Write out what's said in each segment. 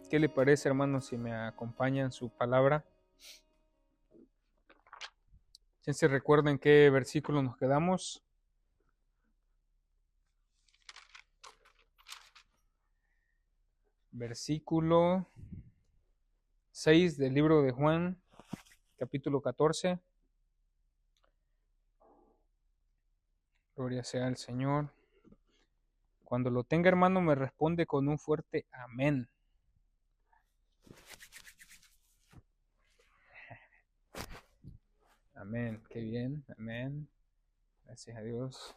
¿Qué le parece, hermanos, si me acompañan su palabra? ¿Quién se recuerda en qué versículo nos quedamos? Versículo 6 del libro de Juan, capítulo 14. Gloria sea al Señor. Cuando lo tenga, hermano, me responde con un fuerte amén. Amén, qué bien, amén. Gracias a Dios.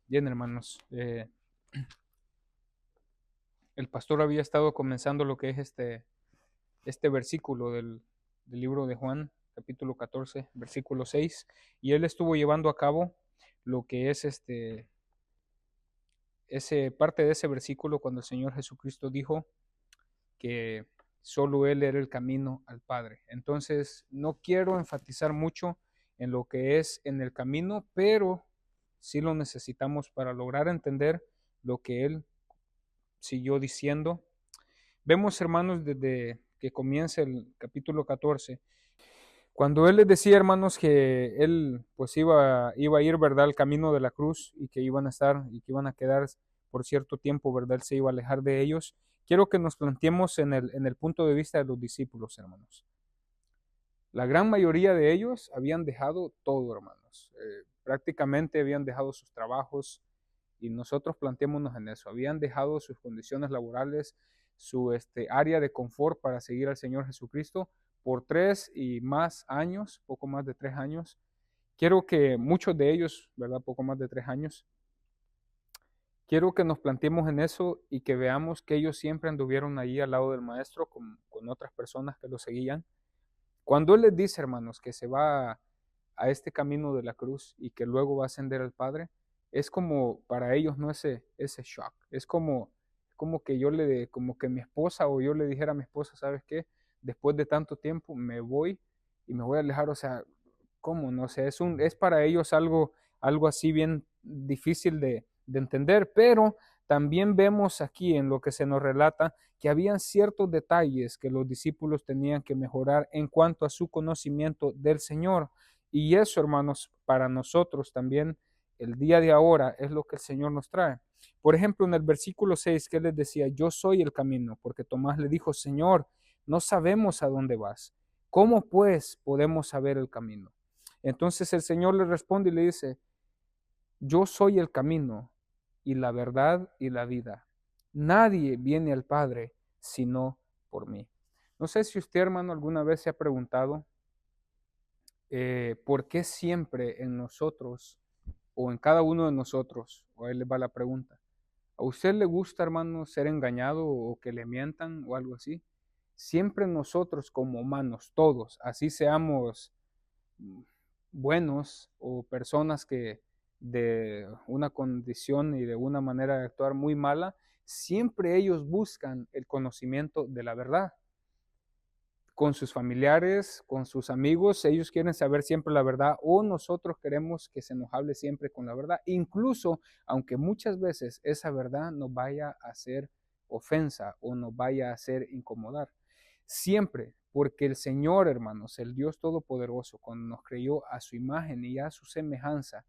Bien, hermanos, el pastor había estado comenzando lo que es este versículo del libro de Juan, capítulo 14, versículo 6, y él estuvo llevando a cabo lo que es ese parte de ese versículo cuando el Señor Jesucristo dijo que solo Él era el camino al Padre. Entonces, no quiero enfatizar mucho en lo que es en el camino, pero sí lo necesitamos para lograr entender lo que Él siguió diciendo. Vemos, hermanos, desde que comienza el capítulo 14, cuando Él les decía, hermanos, que Él pues iba a ir, ¿verdad?, al camino de la cruz y que iban a estar y que iban a quedar por cierto tiempo, ¿verdad?, Él se iba a alejar de ellos. Quiero que nos planteemos en el punto de vista de los discípulos, hermanos. La gran mayoría de ellos habían dejado todo, hermanos. Prácticamente habían dejado sus trabajos y nosotros planteémonos en eso. Habían dejado sus condiciones laborales, su área de confort para seguir al Señor Jesucristo por 3 y más años, poco más de 3 años. Quiero que muchos de ellos, ¿verdad? Poco más de 3 años. Quiero que nos planteemos en eso y que veamos que ellos siempre anduvieron ahí al lado del Maestro con otras personas que lo seguían. Cuando Él les dice, hermanos, que se va a este camino de la cruz y que luego va a ascender al Padre, es como para ellos no ese shock. Es como que como que mi esposa o yo le dijera a mi esposa, ¿sabes qué? Después de tanto tiempo me voy y me voy a alejar, o sea, ¿cómo? No sé, es para ellos algo así bien difícil de entender, pero también vemos aquí en lo que se nos relata que habían ciertos detalles que los discípulos tenían que mejorar en cuanto a su conocimiento del Señor. Y eso, hermanos, para nosotros también el día de ahora es lo que el Señor nos trae. Por ejemplo, en el versículo 6 que él les decía, yo soy el camino, porque Tomás le dijo, Señor, no sabemos a dónde vas. ¿Cómo pues podemos saber el camino? Entonces el Señor le responde y le dice, yo soy el camino y la verdad y la vida. Nadie viene al Padre sino por mí. No sé si usted, hermano, alguna vez se ha preguntado por qué siempre en nosotros o en cada uno de nosotros, o ahí les va la pregunta, ¿a usted le gusta, hermano, ser engañado o que le mientan o algo así? Siempre nosotros como humanos, todos, así seamos buenos o personas que de una condición y de una manera de actuar muy mala, siempre ellos buscan el conocimiento de la verdad. Con sus familiares, con sus amigos, ellos quieren saber siempre la verdad o nosotros queremos que se nos hable siempre con la verdad, incluso aunque muchas veces esa verdad nos vaya a hacer ofensa o nos vaya a hacer incomodar. Siempre, porque el Señor, hermanos, el Dios Todopoderoso, cuando nos creó a su imagen y a su semejanza,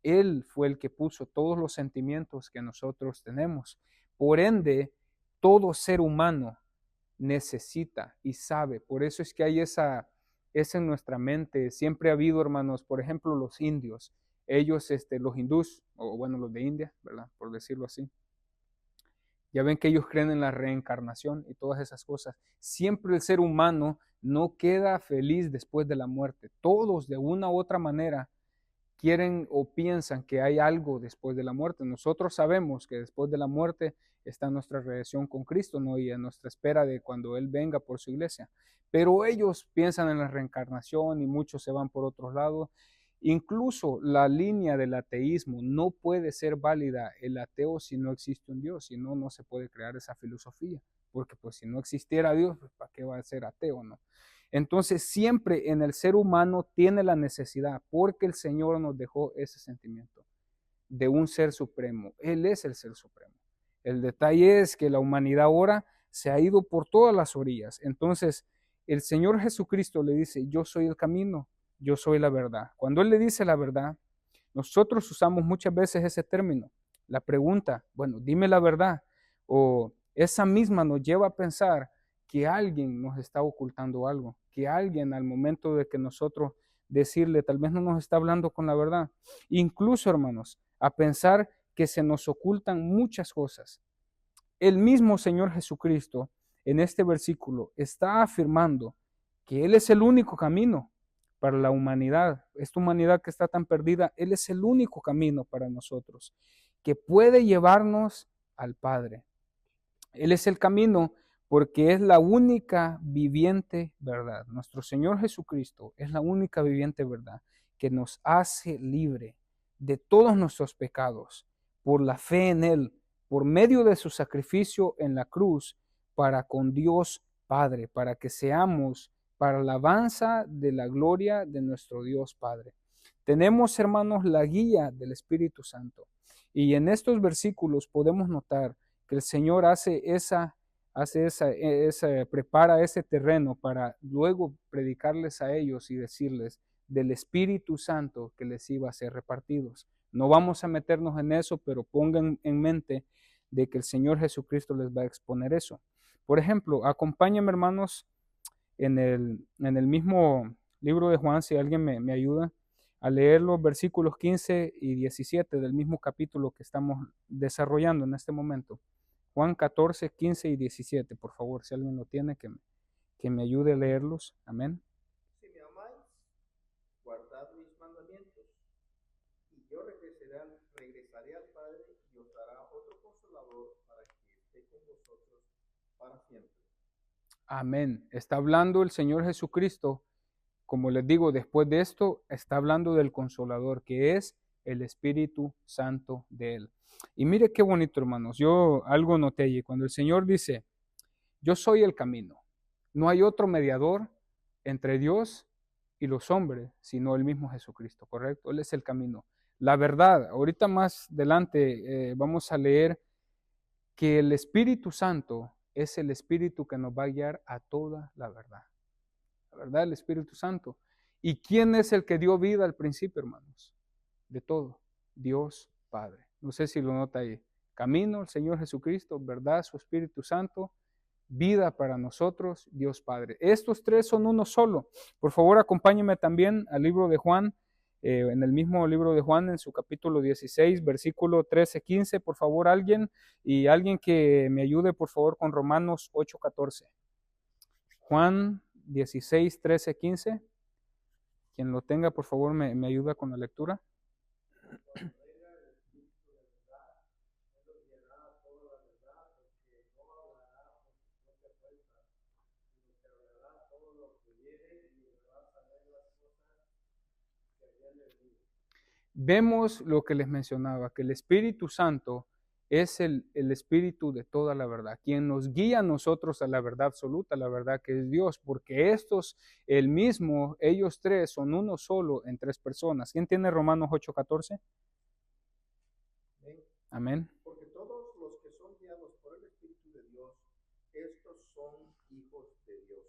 Él fue el que puso todos los sentimientos que nosotros tenemos. Por ende, todo ser humano necesita y sabe. Por eso es que hay esa en nuestra mente. Siempre ha habido, hermanos, por ejemplo, los indios. Ellos, los hindús, o bueno, los de India, ¿verdad? Por decirlo así. Ya ven que ellos creen en la reencarnación y todas esas cosas. Siempre el ser humano no queda feliz después de la muerte. Todos, de una u otra manera, quieren o piensan que hay algo después de la muerte. Nosotros sabemos que después de la muerte está nuestra relación con Cristo, ¿no? Y en nuestra espera de cuando Él venga por su iglesia. Pero ellos piensan en la reencarnación y muchos se van por otros lados. Incluso la línea del ateísmo no puede ser válida el ateo si no existe un Dios, si no, no se puede crear esa filosofía, porque pues si no existiera Dios, pues, ¿para qué va a ser ateo, no? Entonces siempre en el ser humano tiene la necesidad, porque el Señor nos dejó ese sentimiento de un ser supremo. Él es el ser supremo. El detalle es que la humanidad ahora se ha ido por todas las orillas. Entonces, el Señor Jesucristo le dice, yo soy el camino, yo soy la verdad. Cuando Él le dice la verdad, nosotros usamos muchas veces ese término. La pregunta, bueno, dime la verdad, o esa misma nos lleva a pensar que alguien nos está ocultando algo, que alguien al momento de que nosotros decirle, tal vez no nos está hablando con la verdad. Incluso, hermanos, a pensar que se nos ocultan muchas cosas. El mismo Señor Jesucristo en este versículo está afirmando que Él es el único camino para la humanidad. Esta humanidad que está tan perdida, Él es el único camino para nosotros, que puede llevarnos al Padre. Él es el camino porque es la única viviente verdad. Nuestro Señor Jesucristo es la única viviente verdad que nos hace libre de todos nuestros pecados por la fe en Él, por medio de su sacrificio en la cruz para con Dios Padre, para que seamos para la alabanza de la gloria de nuestro Dios Padre. Tenemos, hermanos, la guía del Espíritu Santo. Y en estos versículos podemos notar que el Señor prepara ese terreno para luego predicarles a ellos y decirles del Espíritu Santo que les iba a ser repartidos. No vamos a meternos en eso, pero pongan en mente de que el Señor Jesucristo les va a exponer eso. Por ejemplo, acompáñenme, hermanos, en el mismo libro de Juan, si alguien me ayuda a leer los versículos 15 y 17 del mismo capítulo que estamos desarrollando en este momento. Juan 14, 15 y 17, por favor, si alguien lo tiene, que me ayude a leerlos. Amén. Si me amáis, guardad mis mandamientos, y yo regresaré al Padre y os dará otro consolador para que esté con vosotros para siempre. Amén. Está hablando el Señor Jesucristo, como les digo, después de esto, está hablando del Consolador, que es el Espíritu Santo de Él. Y mire qué bonito, hermanos. Yo algo noté allí. Cuando el Señor dice, yo soy el camino, no hay otro mediador entre Dios y los hombres, sino el mismo Jesucristo, ¿correcto? Él es el camino. La verdad, ahorita más adelante vamos a leer que el Espíritu Santo es el Espíritu que nos va a guiar a toda la verdad. La verdad, el Espíritu Santo. ¿Y quién es el que dio vida al principio, hermanos? De todo, Dios Padre. No sé si lo nota ahí. Camino, el Señor Jesucristo, verdad, su Espíritu Santo, vida para nosotros, Dios Padre. Estos tres son uno solo. Por favor, acompáñenme también al libro de Juan, en el mismo libro de Juan, en su capítulo 16, versículo 13, 15. Por favor, alguien que me ayude, por favor, con Romanos 8, 14. Juan 16, 13, 15. Quien lo tenga, por favor, me ayuda con la lectura. Vemos lo que les mencionaba, que el Espíritu Santo es el Espíritu de toda la verdad, quien nos guía a nosotros a la verdad absoluta, la verdad que es Dios, porque ellos tres son uno solo en tres personas. ¿Quién tiene Romanos 8:14? Amén. Porque todos los que son guiados por el Espíritu de Dios, estos son hijos de Dios.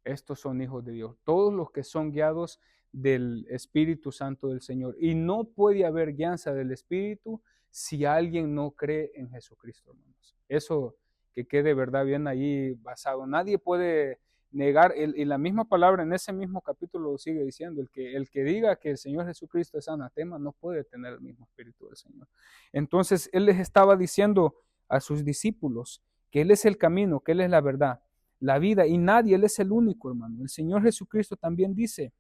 Estos son hijos de Dios. Todos los que son guiados del Espíritu Santo del Señor. Y no puede haber guianza del Espíritu si alguien no cree en Jesucristo, hermanos. Eso que quede verdad bien ahí basado. Nadie puede negar, y la misma palabra en ese mismo capítulo lo sigue diciendo, el que diga que el Señor Jesucristo es anatema no puede tener el mismo Espíritu del Señor. Entonces Él les estaba diciendo a sus discípulos que Él es el camino, que Él es la verdad, la vida, y nadie, Él es el único, hermano. El Señor Jesucristo también dice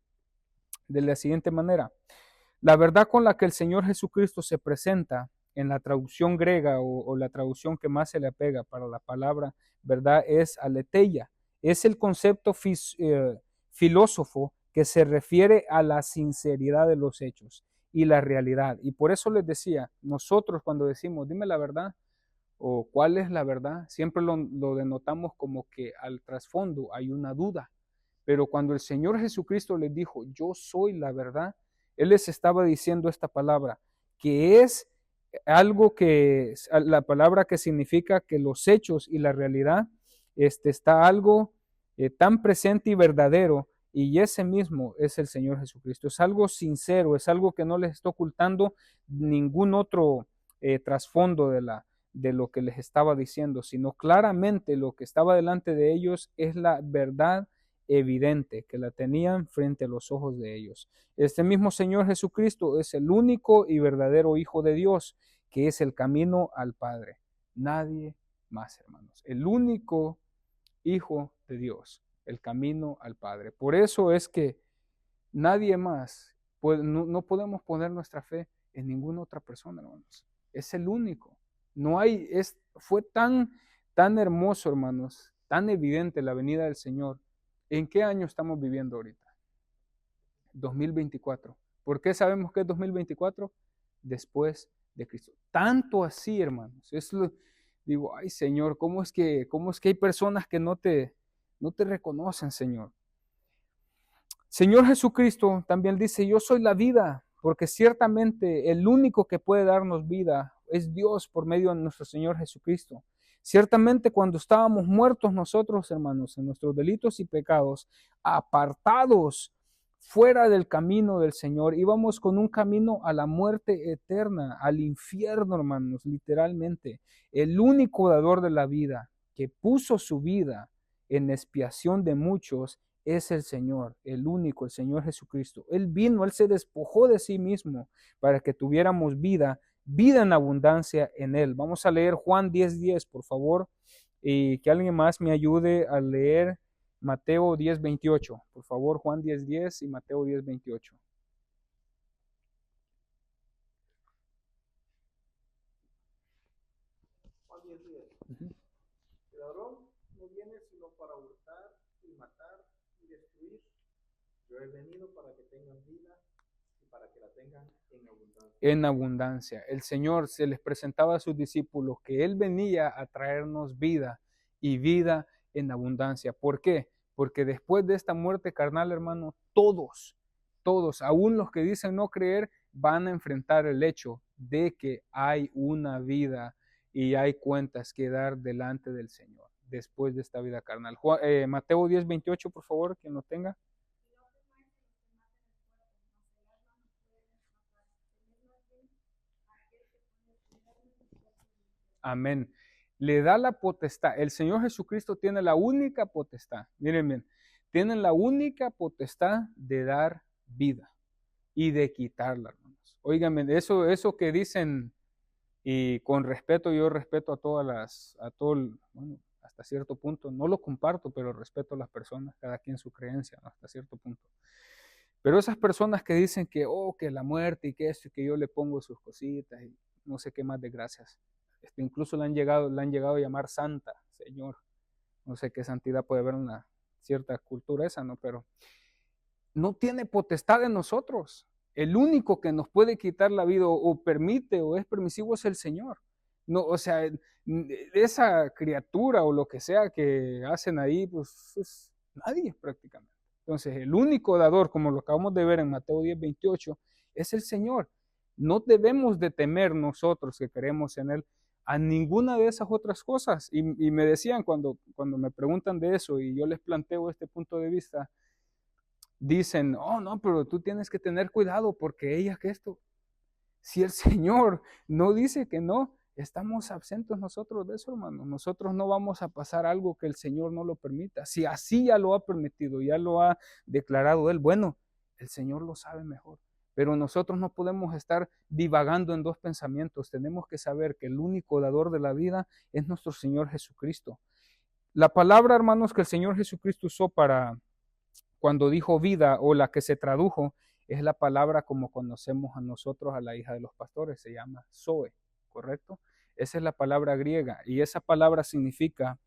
de la siguiente manera, la verdad con la que el Señor Jesucristo se presenta en la traducción griega o la traducción que más se le apega para la palabra verdad es aletheia. Es el concepto filósofo que se refiere a la sinceridad de los hechos y la realidad. Y por eso les decía, nosotros cuando decimos, dime la verdad, o cuál es la verdad, siempre lo denotamos como que al trasfondo hay una duda. Pero cuando el Señor Jesucristo les dijo, yo soy la verdad, Él les estaba diciendo esta palabra, que es algo que, la palabra que significa que los hechos y la realidad está algo tan presente y verdadero, y ese mismo es el Señor Jesucristo. Es algo sincero, es algo que no les está ocultando ningún otro trasfondo de lo que les estaba diciendo, sino claramente lo que estaba delante de ellos es la verdad evidente, que la tenían frente a los ojos de ellos. Este mismo Señor Jesucristo es el único y verdadero Hijo de Dios, que es el camino al Padre. Nadie más, hermanos. El único Hijo de Dios, el camino al Padre. Por eso es que nadie más, no podemos poner nuestra fe en ninguna otra persona, hermanos. Es el único. No hay, fue tan hermoso, hermanos, tan evidente la venida del Señor. ¿En qué año estamos viviendo ahorita? 2024. ¿Por qué sabemos que es 2024? Después de Cristo. Tanto así, hermanos. Digo, ay Señor, ¿cómo es que hay personas que no te reconocen, Señor? Señor Jesucristo también dice, yo soy la vida, porque ciertamente el único que puede darnos vida es Dios por medio de nuestro Señor Jesucristo. Ciertamente cuando estábamos muertos nosotros, hermanos, en nuestros delitos y pecados, apartados fuera del camino del Señor, íbamos con un camino a la muerte eterna, al infierno, hermanos, literalmente. El único dador de la vida, que puso su vida en expiación de muchos, es el Señor, el único, el Señor Jesucristo. Él vino, Él se despojó de sí mismo para que tuviéramos vida en abundancia en Él. Vamos a leer Juan 10:10, por favor, y que alguien más me ayude a leer Mateo 10:28. Por favor, Juan 10:10 y Mateo 10:28. Juan 10:10. El ladrón no viene sino para hurtar y matar y destruir. Yo he venido para que tengan vida y para que la tengan en abundancia. En abundancia. El Señor se les presentaba a sus discípulos que Él venía a traernos vida y vida en abundancia. ¿Por qué? Porque después de esta muerte carnal, hermano, todos, aún los que dicen no creer, van a enfrentar el hecho de que hay una vida y hay cuentas que dar delante del Señor después de esta vida carnal. Mateo 10:28, por favor, quien lo tenga. Amén. Le da la potestad. El Señor Jesucristo tiene la única potestad. Miren bien, tiene la única potestad de dar vida y de quitarla, hermanos. Óigame, eso que dicen, y con respeto, yo respeto a bueno, hasta cierto punto, no lo comparto, pero respeto a las personas, cada quien su creencia, ¿no? Hasta cierto punto. Pero esas personas que dicen que la muerte y que esto, y que yo le pongo sus cositas y no sé qué más desgracias. Incluso la han llegado a llamar santa, Señor. No sé qué santidad puede haber en una cierta cultura esa, ¿no? Pero no tiene potestad en nosotros. El único que nos puede quitar la vida o permite o es permisivo es el Señor. No, o sea, esa criatura o lo que sea que hacen ahí, pues es nadie prácticamente. Entonces, el único dador, como lo acabamos de ver en Mateo 10:28, es el Señor. No debemos de temer nosotros que creemos en Él a ninguna de esas otras cosas. Y me decían cuando me preguntan de eso y yo les planteo este punto de vista, dicen, oh no, pero tú tienes que tener cuidado porque ella que esto, si el Señor no dice que no, estamos absentos nosotros de eso, hermano. Nosotros no vamos a pasar algo que el Señor no lo permita. Si así ya lo ha permitido, ya lo ha declarado Él, bueno, el Señor lo sabe mejor. Pero nosotros no podemos estar divagando en dos pensamientos. Tenemos que saber que el único dador de la vida es nuestro Señor Jesucristo. La palabra, hermanos, que el Señor Jesucristo usó para cuando dijo vida, o la que se tradujo, es la palabra como conocemos a nosotros a la hija de los pastores, se llama Zoe, ¿correcto? Esa es la palabra griega y esa palabra significa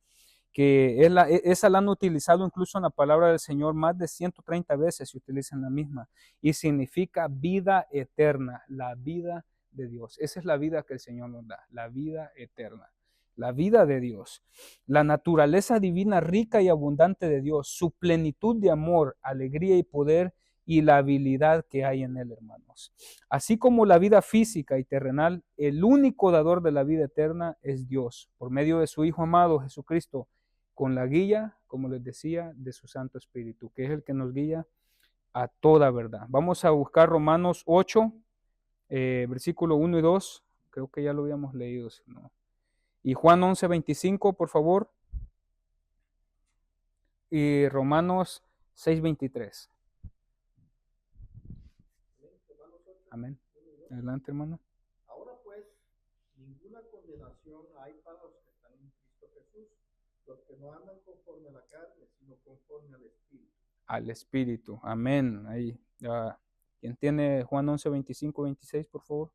que esa la han utilizado incluso en la palabra del Señor más de 130 veces, se utilizan la misma, y significa vida eterna, la vida de Dios. Esa es la vida que el Señor nos da, la vida eterna, la vida de Dios, la naturaleza divina rica y abundante de Dios, su plenitud de amor, alegría y poder y la habilidad que hay en Él, hermanos. Así como la vida física y terrenal, el único dador de la vida eterna es Dios, por medio de su Hijo amado Jesucristo. con la guía, como les decía, de su Santo Espíritu, que es el que nos guía a toda verdad. Vamos a buscar Romanos 8, versículo 1 y 2. Creo que ya lo habíamos leído, si no. Y Juan 11, 25, por favor. Y Romanos 6, 23. Amén. Adelante, hermano. Ahora pues, ninguna condenación hay para los que están en Cristo Jesús, los que no andan conforme a la carne, sino conforme al Espíritu. Al Espíritu. Amén. Ahí. ¿Quién tiene Juan 11, 25, 26, por favor?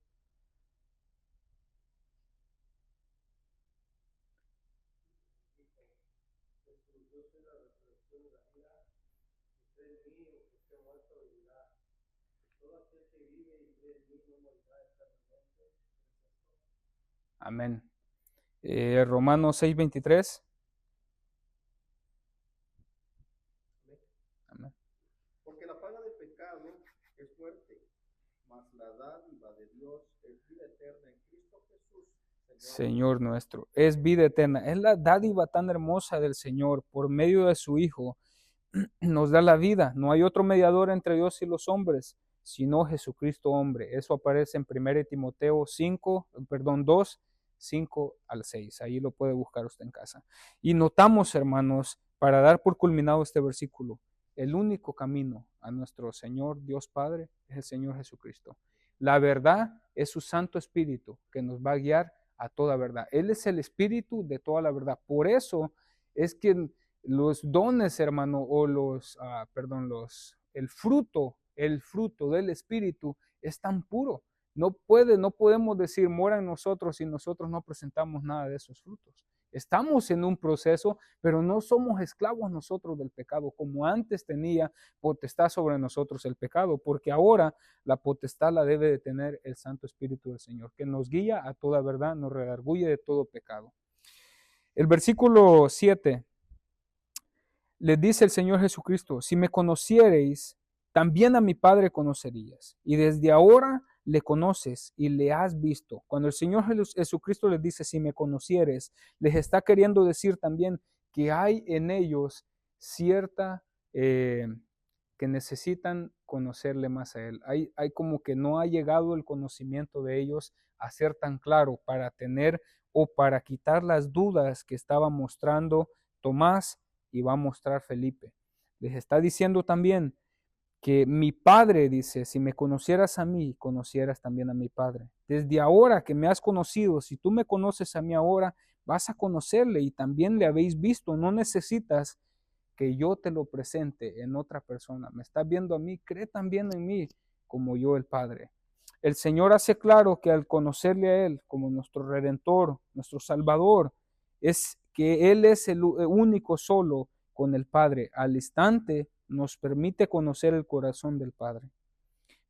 Amén. Romanos 6, 23. Amén. Porque la paga del pecado es muerte, mas la dádiva de Dios es vida eterna en Cristo Jesús, Señor nuestro. Es vida eterna. Es la dádiva tan hermosa del Señor por medio de su Hijo. Nos da la vida. No hay otro mediador entre Dios y los hombres, sino Jesucristo hombre. Eso aparece en 1 Timoteo 2, 5 al 6. Ahí lo puede buscar usted en casa. Y notamos, hermanos, para dar por culminado este versículo, el único camino a nuestro Señor Dios Padre es el Señor Jesucristo. La verdad es su Santo Espíritu que nos va a guiar a toda verdad. Él es el Espíritu de toda la verdad. Por eso es que los dones, hermano, o el fruto del Espíritu es tan puro. No podemos decir mora en nosotros si nosotros no presentamos nada de esos frutos. Estamos en un proceso, pero no somos esclavos nosotros del pecado, como antes tenía potestad sobre nosotros el pecado, porque ahora la potestad la debe de tener el Santo Espíritu del Señor, que nos guía a toda verdad, nos redarguye de todo pecado. El versículo 7 les dice el Señor Jesucristo: si me conociereis, también a mi Padre conocerías. Y desde ahora le conoces y le has visto. Cuando el Señor Jesucristo les dice, si me conocieres, les está queriendo decir también que hay en ellos cierta, que necesitan conocerle más a Él. Hay como que no ha llegado el conocimiento de ellos a ser tan claro para tener o para quitar las dudas que estaba mostrando Tomás y va a mostrar Felipe. Les está diciendo también que mi Padre, dice, si me conocieras a mí, conocieras también a mi Padre. Desde ahora que me has conocido, si tú me conoces a mí ahora, vas a conocerle y también le habéis visto. No necesitas que yo te lo presente en otra persona. Me estás viendo a mí, cree también en mí, como yo el Padre. El Señor hace claro que al conocerle a Él como nuestro Redentor, nuestro Salvador, es que Él es el único solo con el Padre. Al instante nos permite conocer el corazón del Padre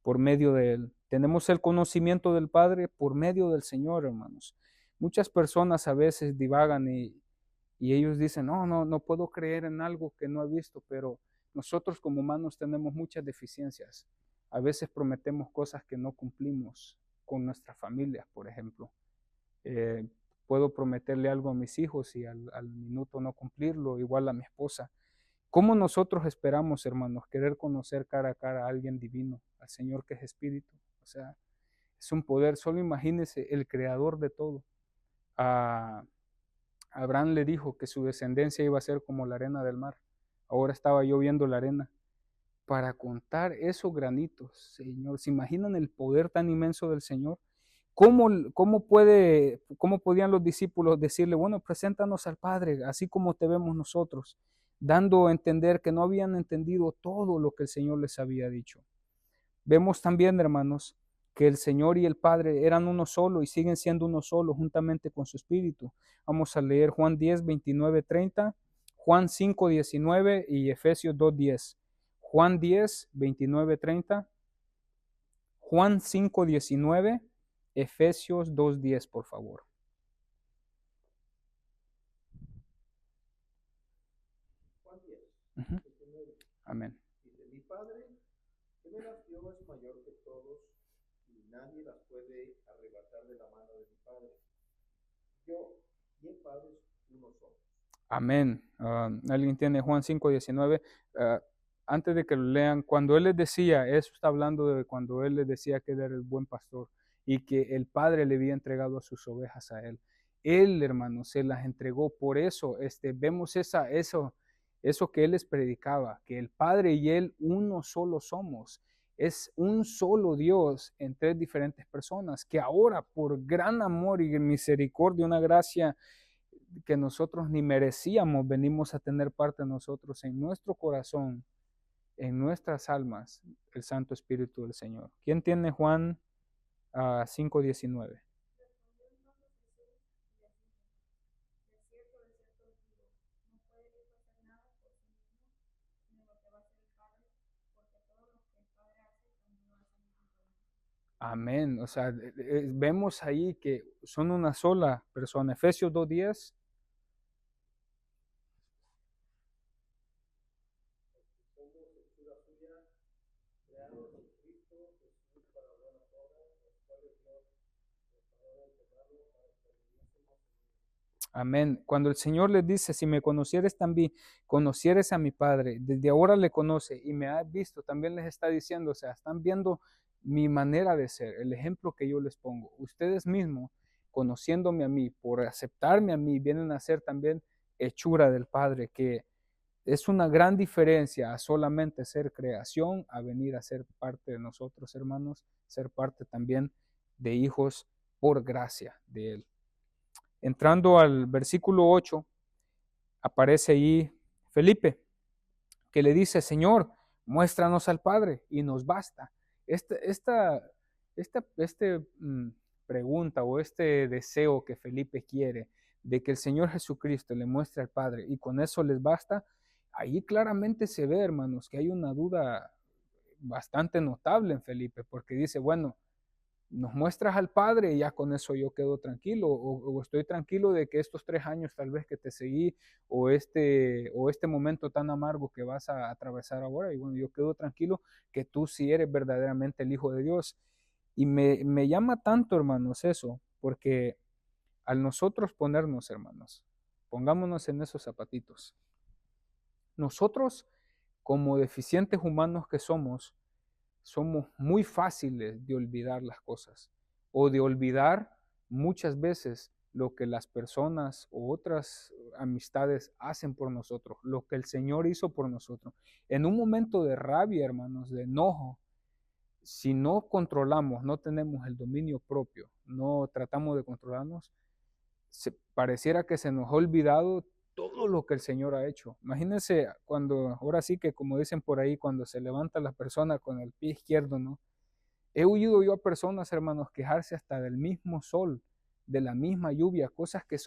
por medio de Él. Tenemos el conocimiento del Padre por medio del Señor, hermanos. Muchas personas a veces divagan y ellos dicen, no puedo creer en algo que no he visto, pero nosotros como humanos tenemos muchas deficiencias. A veces prometemos cosas que no cumplimos con nuestra familia, por ejemplo. Puedo prometerle algo a mis hijos y al minuto no cumplirlo, igual a mi esposa. ¿Cómo nosotros esperamos, hermanos, querer conocer cara a cara a alguien divino, al Señor que es Espíritu? O sea, es un poder. Solo imagínese el creador de todo. Abraham le dijo que su descendencia iba a ser como la arena del mar. Ahora estaba yo viendo la arena. Para contar esos granitos, Señor, ¿se imaginan el poder tan inmenso del Señor? ¿Cómo podían los discípulos decirle, bueno, preséntanos al Padre, así como te vemos nosotros? Dando a entender que no habían entendido todo lo que el Señor les había dicho. Vemos también, hermanos, que el Señor y el Padre eran uno solo y siguen siendo uno solo juntamente con su Espíritu. Vamos a leer Juan 10, 29, 30, Juan 5, 19 y Efesios 2, 10. Juan 10, 29, 30, Juan 5, 19, Efesios 2, 10, por favor. Juan 10, Uh-huh. 19. Amén. Dice, mi Padre, que me las dio, es mayor que todos, y nadie las puede arrebatar de la mano de mi Padre. Yo y el Padre uno somos. Amén. ¿Alguien tiene Juan 5:19? Antes de que lo lean, cuando Él les decía, eso está hablando de cuando Él les decía que Él era el buen pastor y que el Padre le había entregado a sus ovejas a Él. Él, hermanos, se las entregó. Por eso vemos eso que Él les predicaba, que el Padre y Él uno solo somos. Es un solo Dios en tres diferentes personas, que ahora por gran amor y misericordia, una gracia que nosotros ni merecíamos, venimos a tener parte de nosotros en nuestro corazón, en nuestras almas, el Santo Espíritu del Señor. ¿Quién tiene Juan 5:19? Amén. O sea, vemos ahí que son una sola persona. Efesios 2:10. Somos hechura suya, creados en Cristo Jesús para buenas obras, las cuales Dios preparó de antemano para que anduviésemos. Amén. Cuando el Señor les dice, si me conocieres también, conocieres a mi Padre, desde ahora le conoce y me has visto, también les está diciendo, o sea, están viendo mi manera de ser, el ejemplo que yo les pongo. Ustedes mismos, conociéndome a mí, por aceptarme a mí, vienen a ser también hechura del Padre, que es una gran diferencia a solamente ser creación, a venir a ser parte de nosotros, hermanos, ser parte también de hijos por gracia de Él. Entrando al versículo 8, aparece ahí Felipe, que le dice, Señor, muéstranos al Padre y nos basta. Esta pregunta o este deseo que Felipe quiere de que el Señor Jesucristo le muestre al Padre y con eso les basta, ahí claramente se ve, hermanos, que hay una duda bastante notable en Felipe, porque dice, bueno, nos muestras al Padre y ya con eso yo quedo tranquilo, o estoy tranquilo de que estos 3 años tal vez que te seguí, o este momento tan amargo que vas a atravesar ahora, y bueno, yo quedo tranquilo que tú sí eres verdaderamente el Hijo de Dios. Y me llama tanto, hermanos, eso, porque al nosotros ponernos, hermanos, pongámonos en esos zapatitos. Nosotros, como deficientes humanos que somos muy fáciles de olvidar las cosas o de olvidar muchas veces lo que las personas o otras amistades hacen por nosotros, lo que el Señor hizo por nosotros. En un momento de rabia, hermanos, de enojo, si no controlamos, no tenemos el dominio propio, no tratamos de controlarnos, pareciera que se nos ha olvidado todo lo que el Señor ha hecho. Imagínense cuando, ahora sí que como dicen por ahí, cuando se levanta la persona con el pie izquierdo, ¿no? He oído yo a personas, hermanos, quejarse hasta del mismo sol, de la misma lluvia, cosas que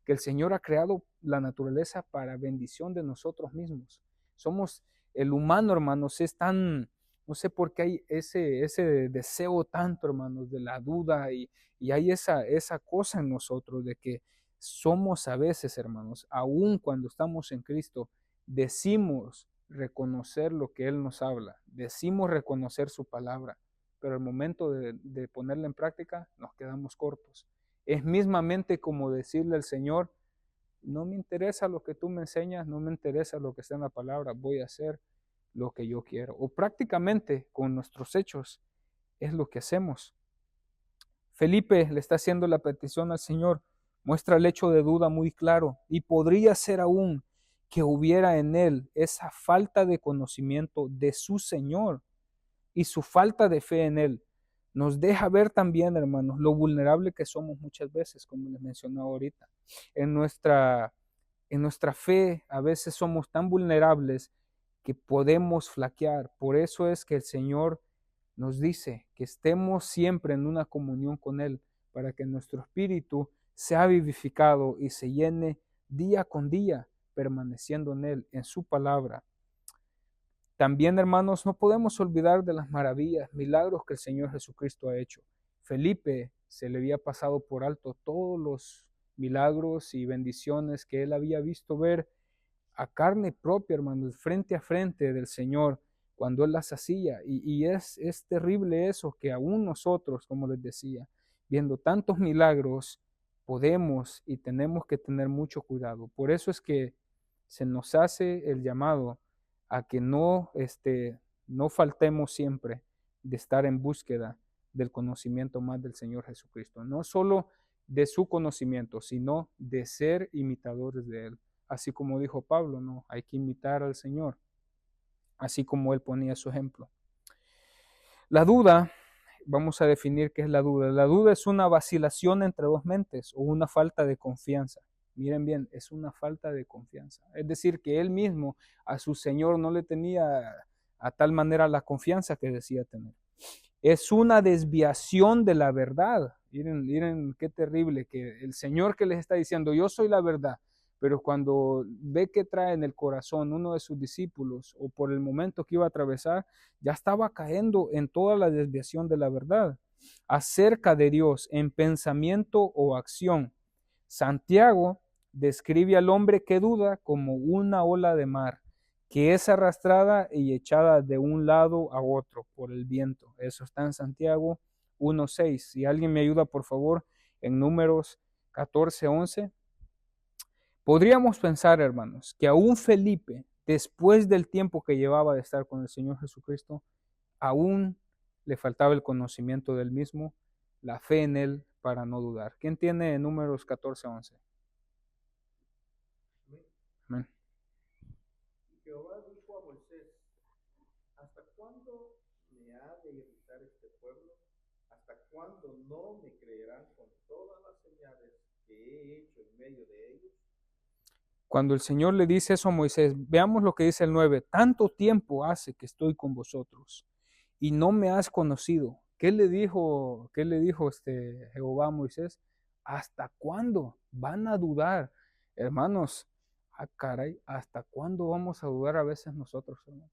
el Señor ha creado la naturaleza para bendición de nosotros mismos. El humano, hermanos, es tan, no sé por qué hay ese deseo tanto, hermanos, de la duda y hay esa cosa en nosotros de que somos a veces, hermanos, aun cuando estamos en Cristo, decimos reconocer lo que Él nos habla, decimos reconocer su palabra, pero al momento de ponerla en práctica nos quedamos cortos. Es mismamente como decirle al Señor, no me interesa lo que tú me enseñas, no me interesa lo que está en la palabra, voy a hacer lo que yo quiero. O prácticamente con nuestros hechos es lo que hacemos. Felipe le está haciendo la petición al Señor, muestra el hecho de duda muy claro y podría ser aún que hubiera en él esa falta de conocimiento de su Señor y su falta de fe en él. Nos deja ver también, hermanos, lo vulnerable que somos muchas veces, como les mencionaba ahorita. En nuestra, en nuestra fe a veces somos tan vulnerables que podemos flaquear. Por eso es que el Señor nos dice que estemos siempre en una comunión con Él para que nuestro espíritu sea vivificado y se llene día con día, permaneciendo en Él, en su palabra. También, hermanos, no podemos olvidar de las maravillas, milagros que el Señor Jesucristo ha hecho. Felipe se le había pasado por alto todos los milagros y bendiciones que él había visto ver a carne propia, hermanos, frente a frente del Señor cuando Él las hacía. Y es terrible eso, que aún nosotros, como les decía, viendo tantos milagros, podemos y tenemos que tener mucho cuidado. Por eso es que se nos hace el llamado a que no faltemos siempre de estar en búsqueda del conocimiento más del Señor Jesucristo. No solo de su conocimiento, sino de ser imitadores de Él. Así como dijo Pablo, ¿no? Hay que imitar al Señor, así como Él ponía su ejemplo. La duda, vamos a definir qué es la duda. La duda es una vacilación entre dos mentes o una falta de confianza. Miren bien, es una falta de confianza. Es decir, que él mismo a su Señor no le tenía a tal manera la confianza que decía tener. Es una desviación de la verdad. Miren qué terrible que el Señor que les está diciendo, yo soy la verdad, pero cuando ve que trae en el corazón uno de sus discípulos o por el momento que iba a atravesar, ya estaba cayendo en toda la desviación de la verdad acerca de Dios en pensamiento o acción. Santiago describe al hombre que duda como una ola de mar que es arrastrada y echada de un lado a otro por el viento. Eso está en Santiago 1:6. Si alguien me ayuda, por favor, en Números 14:11. Podríamos pensar, hermanos, que aún Felipe, después del tiempo que llevaba de estar con el Señor Jesucristo, aún le faltaba el conocimiento del mismo, la fe en él para no dudar. ¿Quién tiene Números 14:11? Amén. Jehová dijo a Moisés, ¿hasta cuándo me ha de irritar este pueblo? ¿Hasta cuándo no me creerán con todas las señales que he hecho en medio de ellos? Cuando el Señor le dice eso a Moisés, veamos lo que dice el 9, tanto tiempo hace que estoy con vosotros y no me has conocido. ¿Qué le dijo Jehová a Moisés? ¿Hasta cuándo van a dudar? Hermanos, caray, ¿hasta cuándo vamos a dudar a veces nosotros, hermanos?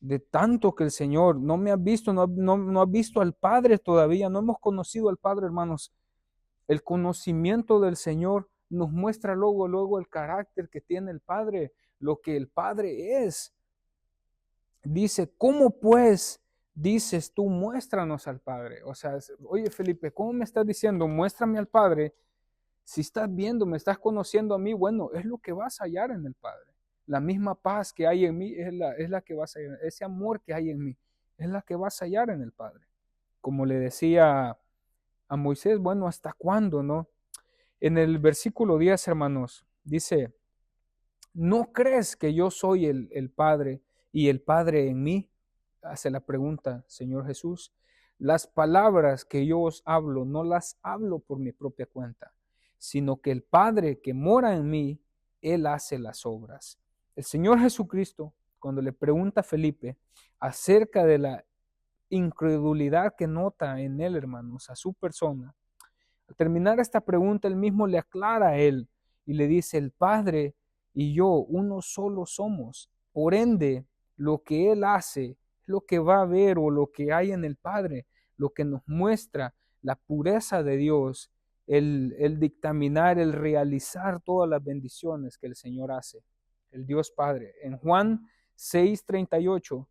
De tanto que el Señor no me ha visto, no ha visto al Padre todavía, no hemos conocido al Padre, hermanos. El conocimiento del Señor nos muestra luego el carácter que tiene el Padre, lo que el Padre es. Dice, ¿cómo pues dices tú, muéstranos al Padre? O sea, oye Felipe, ¿cómo me estás diciendo, muéstrame al Padre? Si estás viendo, me estás conociendo a mí, bueno, es lo que vas a hallar en el Padre. La misma paz que hay en mí es la que vas a hallar, ese amor que hay en mí, es la que vas a hallar en el Padre. Como le decía a Moisés, bueno, ¿hasta cuándo, no? En el versículo 10, hermanos, dice, ¿no crees que yo soy el Padre y el Padre en mí? Hace la pregunta, Señor Jesús. Las palabras que yo os hablo, no las hablo por mi propia cuenta, sino que el Padre que mora en mí, Él hace las obras. El Señor Jesucristo, cuando le pregunta a Felipe acerca de la incredulidad que nota en él, hermanos, a su persona, al terminar esta pregunta, él mismo le aclara a él y le dice, el Padre y yo uno solo somos. Por ende, lo que él hace es lo que va a ver o lo que hay en el Padre, lo que nos muestra la pureza de Dios, el dictaminar, el realizar todas las bendiciones que el Señor hace, el Dios Padre. En Juan 6:38,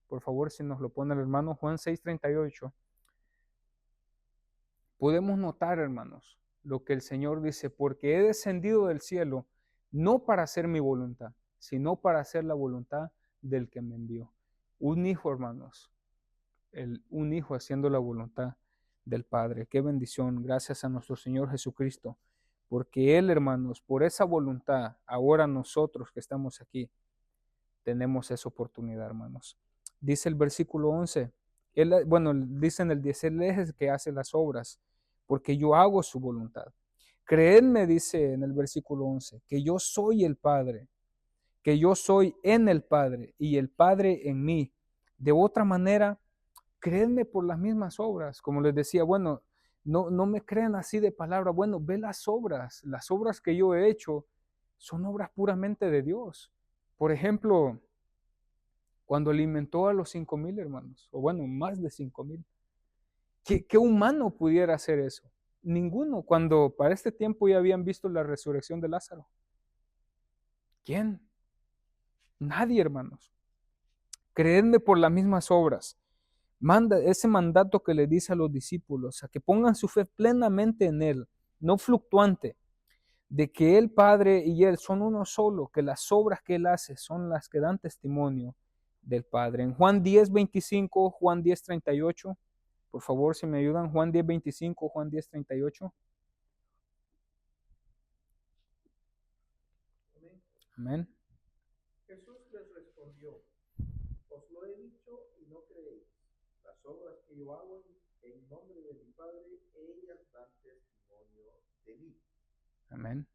por favor, si nos lo pone el hermano, Juan 6:38. Podemos notar, hermanos, lo que el Señor dice, porque he descendido del cielo no para hacer mi voluntad, sino para hacer la voluntad del que me envió. Un hijo, hermanos, un hijo haciendo la voluntad del Padre. Qué bendición, gracias a nuestro Señor Jesucristo, porque Él, hermanos, por esa voluntad, ahora nosotros que estamos aquí, tenemos esa oportunidad, hermanos. Dice el versículo 11, dice en el 10, Él es el que hace las obras, porque yo hago su voluntad. Creedme, dice en el versículo 11, que yo soy el Padre, que yo soy en el Padre y el Padre en mí. De otra manera, creedme por las mismas obras. Como les decía, bueno, no me crean así de palabra. Bueno, ve las obras que yo he hecho son obras puramente de Dios. Por ejemplo, cuando alimentó a los 5,000 hermanos, o bueno, más de 5,000. ¿Qué humano pudiera hacer eso? Ninguno, cuando para este tiempo ya habían visto la resurrección de Lázaro. ¿Quién? Nadie, hermanos. Creedme por las mismas obras. Manda ese mandato que le dice a los discípulos, a que pongan su fe plenamente en Él. no fluctuante, de que el Padre y Él son uno solo, que las obras que Él hace son las que dan testimonio del Padre. En Juan 10:25, Juan 10:38, por favor, si me ayudan, Juan 10:25, Juan 10:38. Amén. Jesús les respondió, os lo he dicho y no creéis. Las obras que yo hago en nombre de mi Padre, ellas dan testimonio de mí. Amén.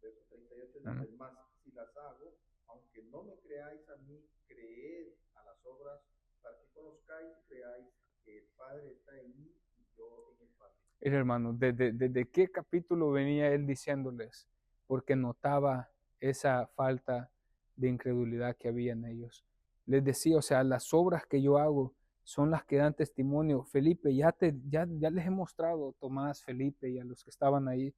Verso 38 dice, Amén. más si las hago, aunque no me creáis a mí, creed a las obras, para que conozcáis y creáis que el Padre está en mí y yo en el Padre. Hermano, ¿desde qué capítulo venía él diciéndoles? Porque notaba esa falta de incredulidad que había en ellos. Les decía, o sea, las obras que yo hago son las que dan testimonio. Felipe, ya les he mostrado, Tomás, Felipe y a los que estaban ahí,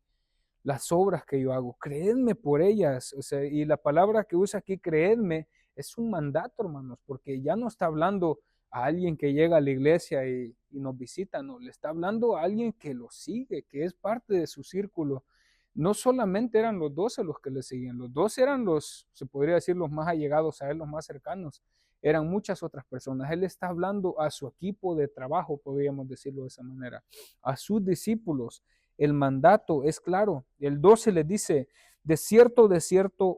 las obras que yo hago. Creedme por ellas. O sea, y la palabra que usa aquí, creedme, es un mandato, hermanos, porque ya no está hablando a alguien que llega a la iglesia y nos visita, no, le está hablando a alguien que lo sigue, que es parte de su círculo. No solamente eran los 12 los que le seguían, los 12 eran los, se podría decir, los más allegados a él, los más cercanos, eran muchas otras personas. Él está hablando a su equipo de trabajo, podríamos decirlo de esa manera, a sus discípulos. El mandato es claro. El 12 les dice, de cierto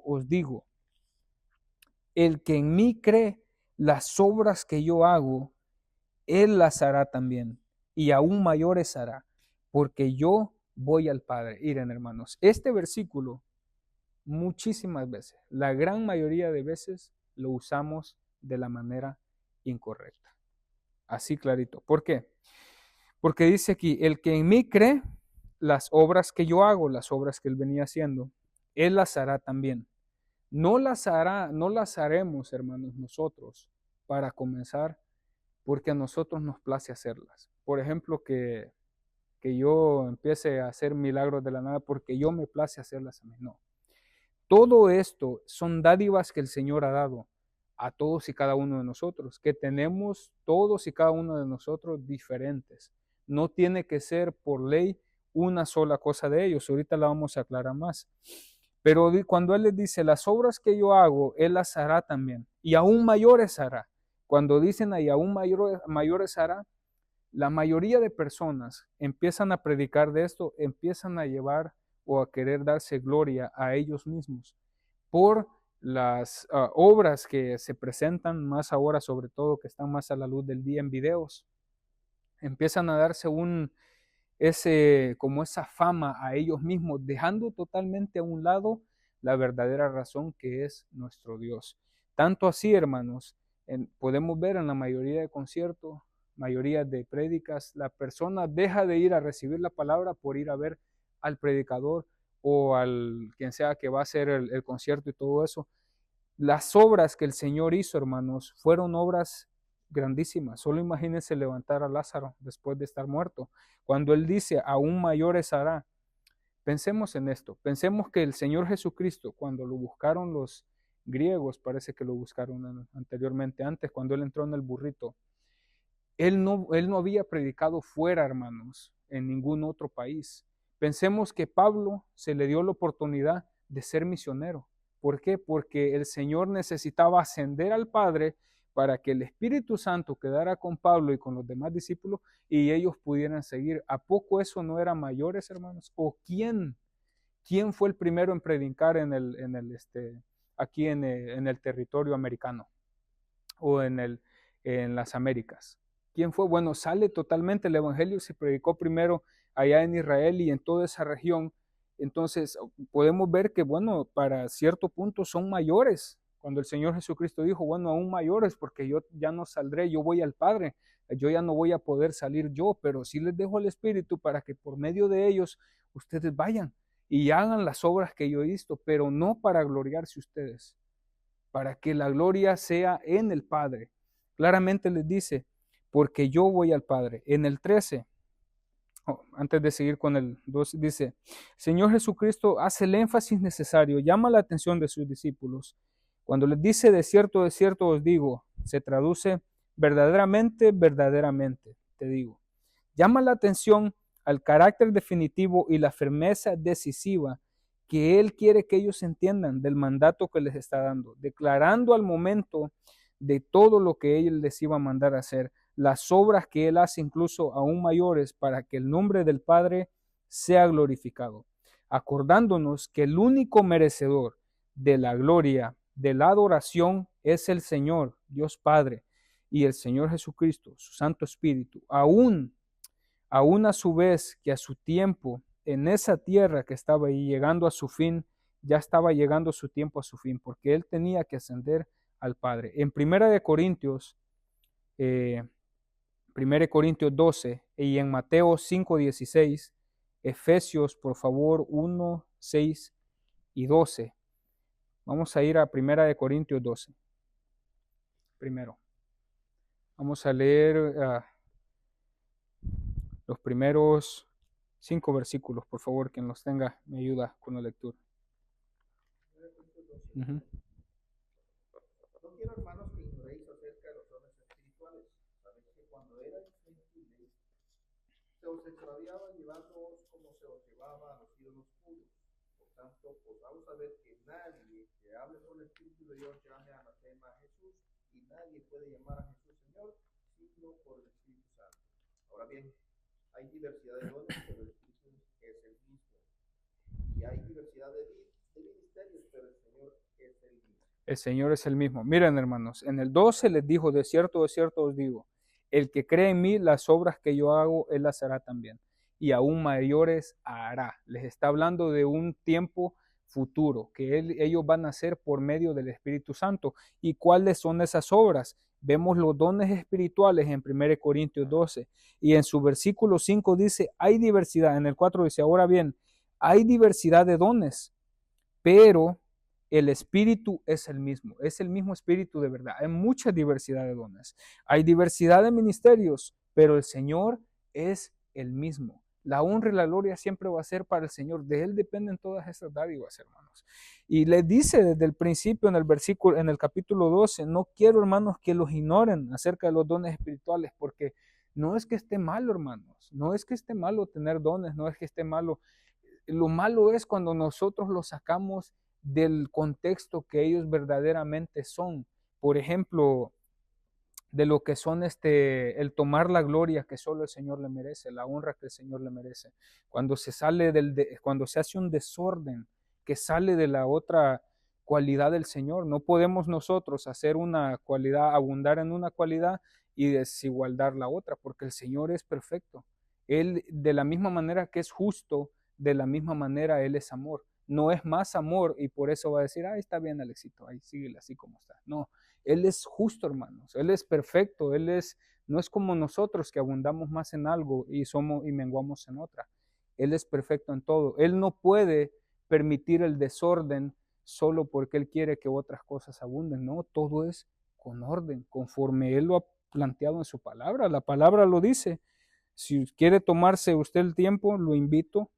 os digo, el que en mí cree, las obras que yo hago, él las hará también, y aún mayores hará, porque yo voy al Padre. Miren, hermanos, este versículo muchísimas veces, la gran mayoría de veces, lo usamos de la manera incorrecta. Así clarito. ¿Por qué? Porque dice aquí, el que en mí cree, las obras que yo hago, las obras que él venía haciendo, él las hará también. No las haremos, hermanos, nosotros, para comenzar, porque a nosotros nos place hacerlas. Por ejemplo, que yo empiece a hacer milagros de la nada porque yo me place hacerlas a mí. No. Todo esto son dádivas que el Señor ha dado a todos y cada uno de nosotros, que tenemos todos y cada uno de nosotros diferentes. No tiene que ser por ley una sola cosa de ellos. Ahorita la vamos a aclarar más. Pero cuando Él les dice, las obras que yo hago, Él las hará también. Y aún mayores hará. Cuando dicen ahí, aún mayores hará, la mayoría de personas empiezan a predicar de esto, empiezan a llevar o a querer darse gloria a ellos mismos por las obras que se presentan más ahora, sobre todo que están más a la luz del día en videos. Empiezan a darse como esa fama a ellos mismos, dejando totalmente a un lado la verdadera razón que es nuestro Dios. Tanto así, hermanos, podemos ver en la mayoría de conciertos, mayoría de prédicas, la persona deja de ir a recibir la palabra por ir a ver al predicador o al quien sea que va a hacer el concierto y todo eso. Las obras que el Señor hizo, hermanos, fueron obras grandísimas. Solo imagínense levantar a Lázaro después de estar muerto. Cuando Él dice, aún mayores hará. Pensemos en esto. Pensemos que el Señor Jesucristo, cuando lo buscaron los griegos, parece que lo buscaron anteriormente, antes, cuando Él entró en el burrito, él no había predicado fuera, hermanos, en ningún otro país. Pensemos que Pablo se le dio la oportunidad de ser misionero. ¿Por qué? Porque el Señor necesitaba ascender al Padre para que el Espíritu Santo quedara con Pablo y con los demás discípulos y ellos pudieran seguir. ¿A poco eso no era mayores, hermanos? ¿O quién fue el primero en predicar aquí en el territorio americano o en las Américas? ¿Quién fue? Bueno, sale totalmente el Evangelio, se predicó primero allá en Israel y en toda esa región. Entonces podemos ver que, bueno, para cierto punto son mayores. Cuando el Señor Jesucristo dijo, bueno, aún mayores, porque yo ya no saldré, yo voy al Padre, yo ya no voy a poder salir yo, pero sí les dejo el Espíritu para que por medio de ellos ustedes vayan y hagan las obras que yo he visto, pero no para gloriarse ustedes, para que la gloria sea en el Padre. Claramente les dice, porque yo voy al Padre. En el 13, antes de seguir con el 12, dice, Señor Jesucristo hace el énfasis necesario, llama la atención de sus discípulos. Cuando les dice de cierto os digo, se traduce verdaderamente, verdaderamente, te digo. Llama la atención al carácter definitivo y la firmeza decisiva que Él quiere que ellos entiendan del mandato que les está dando, declarando al momento de todo lo que Él les iba a mandar a hacer, las obras que Él hace incluso aún mayores para que el nombre del Padre sea glorificado, acordándonos que el único merecedor de la gloria, de la adoración, es el Señor, Dios Padre, y el Señor Jesucristo, su Santo Espíritu, aún a su vez que a su tiempo, en esa tierra que estaba ahí llegando a su fin, ya estaba llegando su tiempo a su fin, porque Él tenía que ascender al Padre. En 1 Corintios 12 y en Mateo 5:16, Efesios, por favor, 1, 6 y 12. Vamos a ir a 1 Corintios 12. Primero. Vamos a leer los primeros 5 versículos, por favor, quien los tenga me ayuda con la lectura. No quiero, hermanos, que ignoréis acerca de los dones espirituales. Sabéis que cuando erais gentiles, se os extraviaba llevándoos como se os llevaba a los ídolos puros. Por tanto, podamos saber que nadie que hable por el Espíritu de Dios llame anatema a Jesús, y nadie puede llamar a Jesús Señor, sino por el Espíritu Santo. Ahora bien, hay diversidad de dones, pero el Espíritu es el mismo. Y hay diversidad de ministerios, pero el Señor es el mismo. El Señor es el mismo. Miren, hermanos, en el 12 les dijo, de cierto os digo, el que cree en mí, las obras que yo hago, él las hará también, y aún mayores hará. Les está hablando de un tiempo futuro, que ellos van a hacer por medio del Espíritu Santo. ¿Y cuáles son esas obras? Vemos los dones espirituales en 1 Corintios 12, y en su versículo 5 dice, hay diversidad, en el 4 dice, ahora bien, hay diversidad de dones, pero el espíritu es el mismo espíritu de verdad. Hay mucha diversidad de dones, hay diversidad de ministerios, pero el Señor es el mismo. La honra y la gloria siempre va a ser para el Señor. De Él dependen todas estas dádivas, hermanos. Y le dice desde el principio en el capítulo 12, no quiero, hermanos, que los ignoren acerca de los dones espirituales, porque no es que esté malo, hermanos. No es que esté malo tener dones, no es que esté malo. Lo malo es cuando nosotros los sacamos del contexto que ellos verdaderamente son. Por ejemplo, de lo que son el tomar la gloria que solo el Señor le merece, la honra que el Señor le merece. Cuando se sale cuando se hace un desorden que sale de la otra cualidad del Señor, no podemos nosotros hacer una cualidad, abundar en una cualidad y desigualdar la otra, porque el Señor es perfecto. Él, de la misma manera que es justo, de la misma manera Él es amor. No es más amor y por eso va a decir, está bien, Alexito, ahí síguele así como está. No, Él es justo, hermanos. Él es perfecto. No es como nosotros que abundamos más en algo y menguamos en otra. Él es perfecto en todo. Él no puede permitir el desorden solo porque Él quiere que otras cosas abunden. No, todo es con orden, conforme Él lo ha planteado en su palabra. La palabra lo dice. Si quiere tomarse usted el tiempo, lo invito.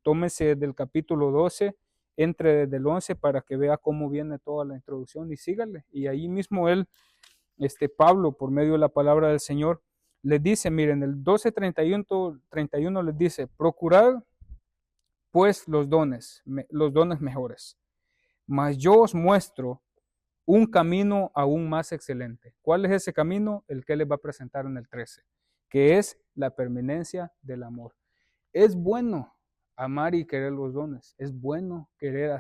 Tómese del capítulo 12, entre desde el 11 para que vea cómo viene toda la introducción y sígale. Y ahí mismo Pablo, por medio de la palabra del Señor, les dice, miren, el 12:31 les dice, procurad pues los dones mejores, mas yo os muestro un camino aún más excelente. ¿Cuál es ese camino? El que les va a presentar en el 13, que es la permanencia del amor. Es bueno amar y querer los dones, es bueno querer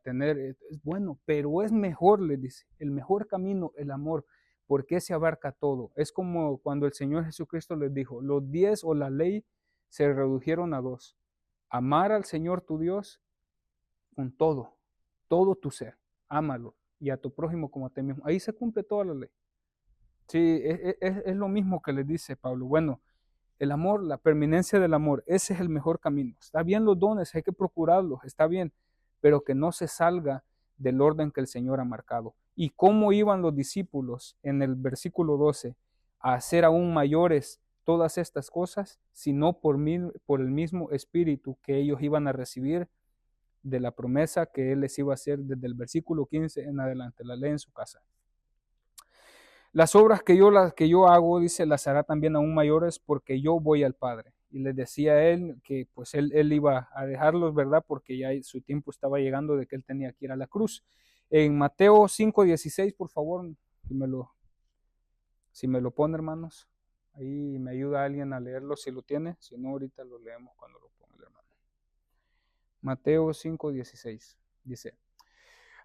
tener, es bueno, pero es mejor, les dice, el mejor camino, el amor, porque se abarca todo. Es como cuando el Señor Jesucristo les dijo, los 10 o la ley se redujeron a 2, amar al Señor tu Dios con todo tu ser, ámalo, y a tu prójimo como a ti mismo. Ahí se cumple toda la ley. Sí, es lo mismo que les dice Pablo. Bueno, el amor, la permanencia del amor, ese es el mejor camino. Está bien los dones, hay que procurarlos, está bien, pero que no se salga del orden que el Señor ha marcado. ¿Y cómo iban los discípulos en el versículo 12 a hacer aún mayores todas estas cosas? Sino por el mismo Espíritu que ellos iban a recibir de la promesa que Él les iba a hacer desde el versículo 15 en adelante. La lee en su casa. Las obras que yo hago, dice, las hará también aún mayores porque yo voy al Padre. y les decía a él que pues él iba a dejarlos, ¿verdad? Porque ya su tiempo estaba llegando de que él tenía que ir a la cruz. En Mateo 5:16, por favor, si me lo pone, hermanos. Ahí me ayuda alguien a leerlo si lo tiene, si no ahorita lo leemos cuando lo ponga el hermano. Mateo 5:16 dice: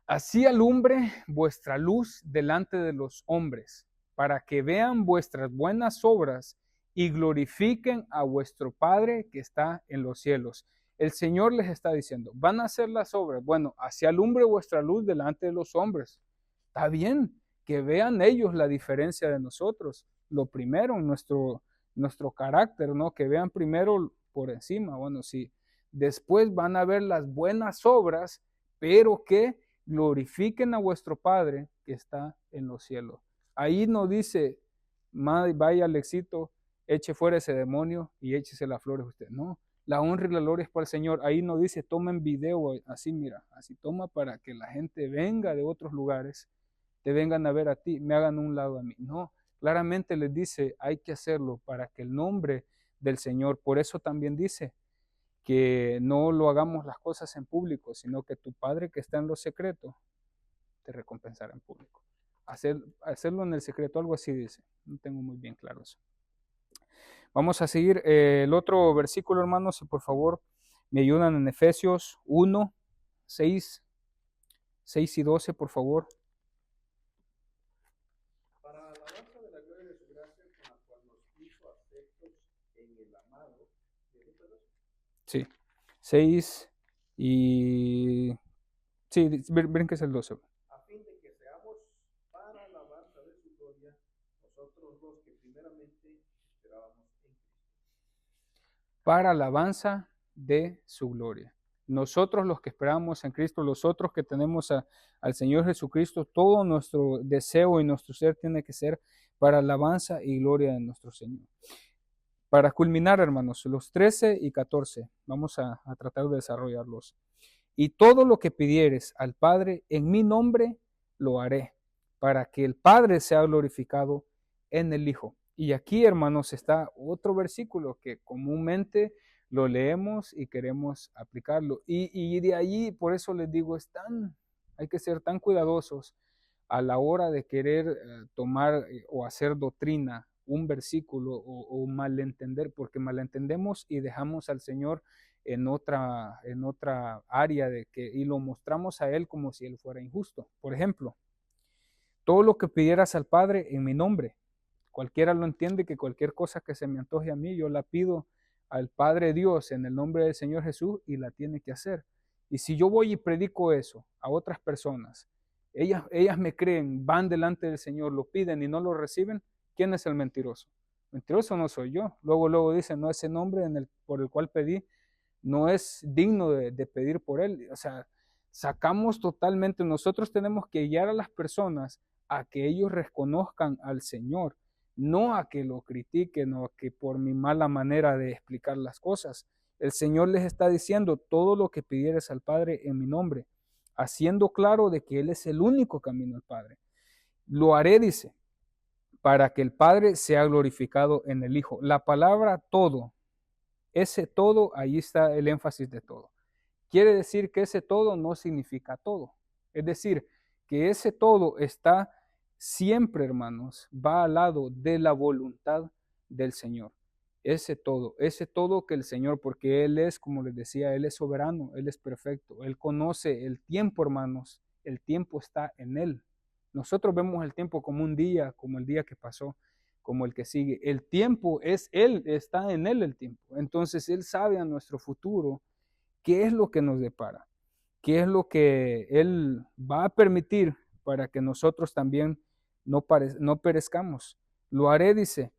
Así alumbre vuestra luz delante de los hombres, para que vean vuestras buenas obras y glorifiquen a vuestro Padre que está en los cielos. El Señor les está diciendo, van a hacer las obras. Bueno, así alumbre vuestra luz delante de los hombres. Está bien, que vean ellos la diferencia de nosotros. Lo primero, nuestro carácter, ¿no? Que vean primero por encima. Bueno, sí. Después van a ver las buenas obras, pero que glorifiquen a vuestro Padre que está en los cielos. Ahí no dice, vaya Alexito, eche fuera ese demonio y échese las flores usted. No, la honra y la gloria es para el Señor. Ahí no dice, tomen video, así mira, así toma para que la gente venga de otros lugares, te vengan a ver a ti, me hagan un lado a mí. No, claramente les dice, hay que hacerlo para que el nombre del Señor, por eso también dice, que no lo hagamos las cosas en público, sino que tu Padre que está en lo secreto te recompensará en público. Hacerlo en el secreto, algo así dice. No tengo muy bien claro eso. Vamos a seguir el otro versículo, hermanos, si por favor me ayudan en Efesios 1, 6 y 12, por favor. Para la alabanza de la gloria de su gracia, con la cual nos hizo aceptos en el amado. Sí, 6 y... Sí, ven que es el 12. A fin de que seamos para alabanza de su gloria, nosotros los que primeramente esperábamos en Cristo. Para alabanza de su gloria. Nosotros los que esperamos en Cristo, los otros que tenemos al Señor Jesucristo, todo nuestro deseo y nuestro ser tiene que ser para alabanza y gloria de nuestro Señor. Para culminar, hermanos, los 13 y 14, vamos a tratar de desarrollarlos. Y todo lo que pidieres al Padre en mi nombre, lo haré, para que el Padre sea glorificado en el Hijo. Y aquí, hermanos, está otro versículo que comúnmente lo leemos y queremos aplicarlo. Y de allí, por eso les digo, hay que ser tan cuidadosos a la hora de querer tomar o hacer doctrina un versículo o malentender, porque malentendemos y dejamos al Señor en otra área y lo mostramos a Él como si Él fuera injusto. Por ejemplo, todo lo que pidieras al Padre en mi nombre, cualquiera lo entiende que cualquier cosa que se me antoje a mí, yo la pido al Padre Dios en el nombre del Señor Jesús y la tiene que hacer. Y si yo voy y predico eso a otras personas, ellas me creen, van delante del Señor, lo piden y no lo reciben, ¿quién es el mentiroso? Mentiroso no soy yo. Luego dicen, no, ese nombre por el cual pedí no es digno de pedir por él. O sea, sacamos totalmente, nosotros tenemos que guiar a las personas a que ellos reconozcan al Señor, no a que lo critiquen o a que por mi mala manera de explicar las cosas. El Señor les está diciendo todo lo que pidieres al Padre en mi nombre, haciendo claro de que Él es el único camino al Padre. Lo haré, dice, para que el Padre sea glorificado en el Hijo. La palabra todo, ese todo, ahí está el énfasis de todo. Quiere decir que ese todo no significa todo. Es decir, que ese todo está siempre, hermanos, va al lado de la voluntad del Señor. Ese todo que el Señor, porque Él es, como les decía, Él es soberano, Él es perfecto, Él conoce el tiempo, hermanos, el tiempo está en Él. Nosotros vemos el tiempo como un día, como el día que pasó, como el que sigue. El tiempo es Él, está en Él el tiempo. Entonces Él sabe a nuestro futuro qué es lo que nos depara, qué es lo que Él va a permitir para que nosotros también no perezcamos. Lo haré, dice,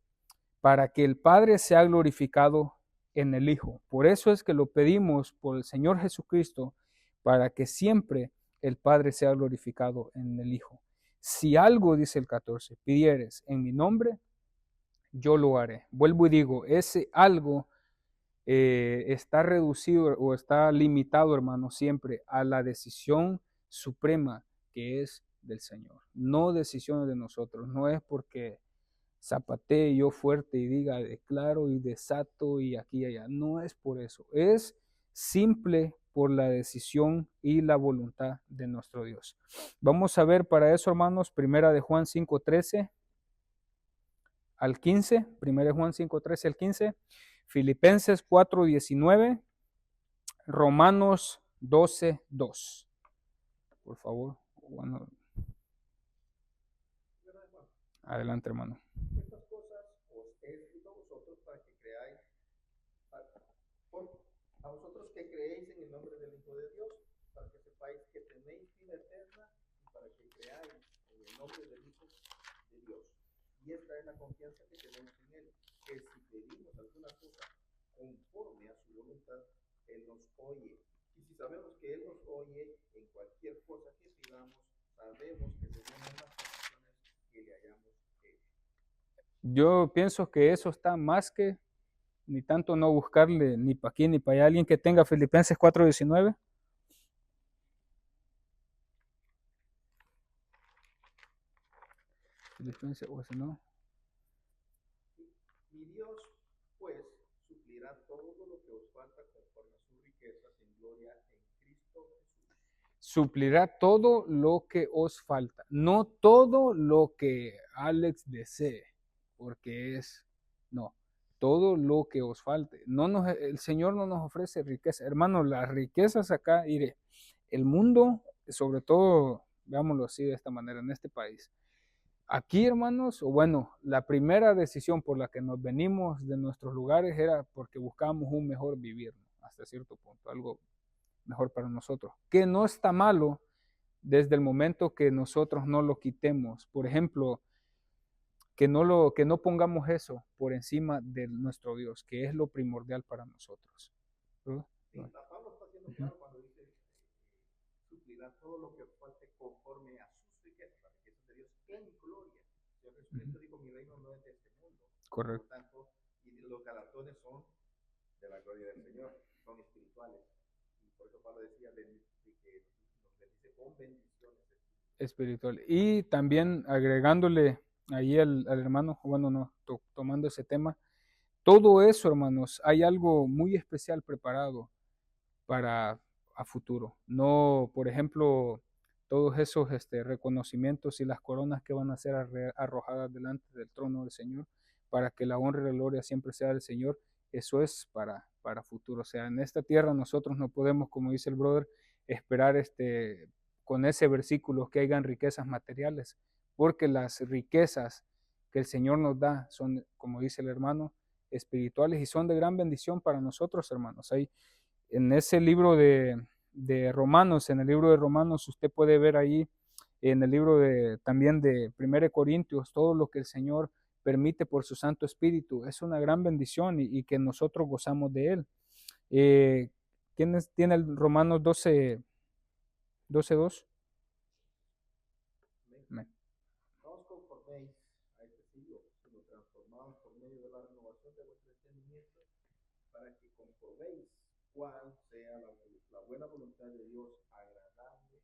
para que el Padre sea glorificado en el Hijo. Por eso es que lo pedimos por el Señor Jesucristo, para que siempre el Padre sea glorificado en el Hijo. Si algo, dice el 14, pidieres en mi nombre, yo lo haré. Vuelvo y digo, ese algo está reducido o está limitado, hermano, siempre a la decisión suprema que es del Señor. No decisiones de nosotros. No es porque zapatee yo fuerte y diga declaro y desato y aquí y allá. No es por eso, es simple por la decisión y la voluntad de nuestro Dios. Vamos a ver para eso, hermanos, primera de Juan 5:13 al 15, primera de Juan 5:13 al 15, Filipenses 4:19, Romanos 12:2. Por favor, bueno, adelante, hermano. Estas cosas os he escrito a vosotros para que creáis, a vosotros que creéis en el nombre del Hijo de Dios, para que sepáis que tenéis vida eterna y para que creáis en el nombre del Hijo de Dios. Y esta es la confianza que tenemos en Él, que si pedimos alguna cosa conforme a su voluntad, Él nos oye. Y si sabemos que Él nos oye en cualquier cosa que pidamos, sabemos que tenemos las peticiones que le hayamos hecho. Yo pienso que eso está más que ni tanto no buscarle ni para aquí ni para allá. Alguien que tenga Filipenses 4:19. Filipenses, o si no. Mi Dios, pues, suplirá todo lo que os falta conforme a sus riquezas en gloria en Cristo Jesús. Suplirá todo lo que os falta, no todo lo que Alex desee, porque no, todo lo que os falte. El Señor no nos ofrece riqueza. Hermano, las riquezas acá, mire, el mundo, sobre todo, veámoslo así de esta manera, en este país. Aquí, hermanos, o bueno, la primera decisión por la que nos venimos de nuestros lugares era porque buscábamos un mejor vivir, ¿no? Hasta cierto punto, algo mejor para nosotros, que no está malo desde el momento que nosotros no lo quitemos. Por ejemplo, que no pongamos eso por encima de nuestro Dios, que es lo primordial para nosotros. ¿Verdad? Sí, Pablo está haciendo claro cuando dice suplirá todo lo que falte conforme a sus riquezas, la riqueza de Dios en gloria. Señor Jesucristo dijo, mi reino no es de este mundo. Correcto. Por tanto, y los galardones son de la gloria del Señor, son espirituales. Y por eso Pablo decía que nos bendice con bendiciones espiritual. Y también agregándole ahí al hermano, bueno, no, tomando ese tema, todo eso, hermanos, hay algo muy especial preparado para a futuro. No, por ejemplo, todos esos reconocimientos y las coronas que van a ser arrojadas delante del trono del Señor, para que la honra y la gloria siempre sea del Señor, eso es para futuro. O sea, en esta tierra nosotros no podemos, como dice el brother, esperar con ese versículo que hayan riquezas materiales, porque las riquezas que el Señor nos da son, como dice el hermano, espirituales y son de gran bendición para nosotros, hermanos. Hay en ese libro de Romanos, en el libro de Romanos, usted puede ver ahí, en el libro también de 1 Corintios, todo lo que el Señor permite por su Santo Espíritu. Es una gran bendición y que nosotros gozamos de él. ¿Quién tiene el Romanos 12:2? No os conforméis a este siglo, sino transformaos por medio de la renovación de vuestro entendimiento, para que comprobéis cuál sea la buena voluntad de Dios, agradable